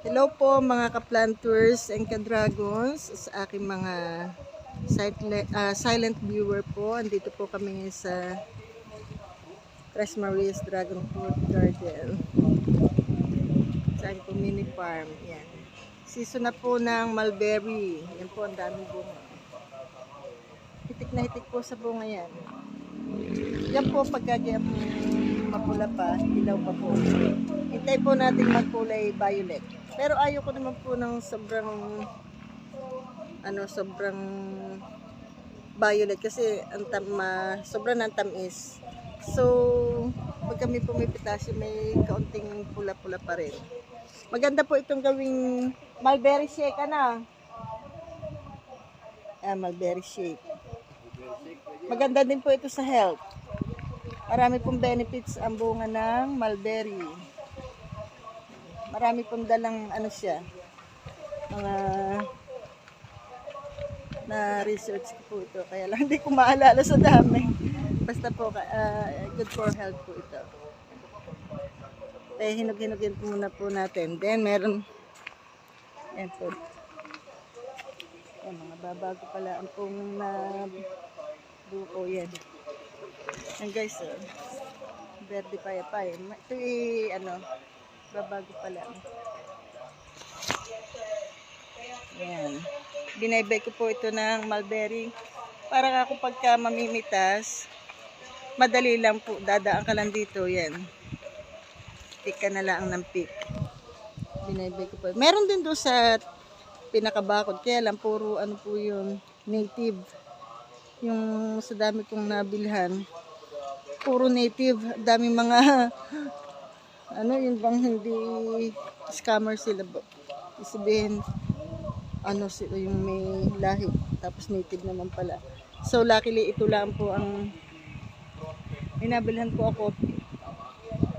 Hello po mga ka-planters and ka-dragons sa aking mga silent viewer po. Andito po kami sa Tres Marias Dragon Fruit Garden. Sa aking po mini farm. Yan. Season na po ng mulberry. Yan po, ang daming bunga. Hitik na hitik po sa bunga yan. Yan po pagkagaya mapula pa, ilaw pa po. Hintay po natin magkulay violet. Pero ayoko naman po ng sobrang violet kasi ang sobrang ng tamis. So, pag kami pumipitas, may kaunting pula-pula pa rin. Maganda po itong gawing mulberry shake, mulberry shake. Maganda din po ito sa health. Marami pong benefits ang bunga ng mulberry. Marami pong dalang siya. Mga na research ko po ito. Kaya lang hindi ko maalala sa dami. Basta po good for health po ito. Kaya hinug-hinugin muna po natin. Then meron yan po. Yan, mga babago pala ang pong buko yan. Yan guys, verde payapay. Ito babago pa lang. Yan. Binaybay ko po ito ng mulberry. Para ako pagka mamimitas, madali lang po. Dadaan ka lang dito. Yan. Pick ka na lang ng pick. Binaybay ko po. Meron din doon sa pinakabakod. Kaya lang puro po yun, native. Yung sa dami kong nabilhan. Puro native. Dami mga yung bang hindi scammer sila ba? Sabihin, sila yung may lahi, tapos native naman pala. So, luckily, ito lang po ang binabilhan po ako.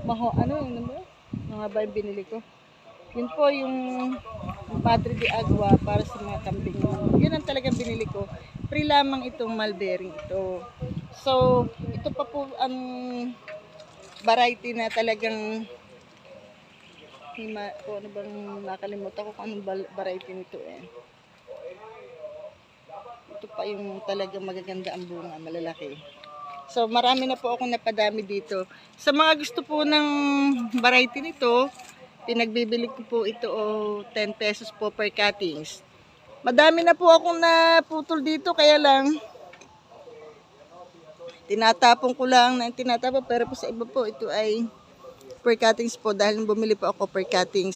Mga ba yung binili ko? Yun po yung Madre de Agua para sa mga kambing. Yun ang talagang binili ko. Free lamang itong mulberry ito. So, ito pa po ang variety na talagang kung ano bang nakalimutan ko kung anong variety nito Ito pa yung talagang magaganda ang bunga, malalaki. So marami na po akong napadami dito. Sa mga gusto po ng variety nito, pinagbibili ko po ito 10 pesos po per cuttings. Madami na po akong naputol dito, kaya lang tinatapon ko lang pero po sa iba po ito ay per cuttings po dahil bumili po ako per cuttings.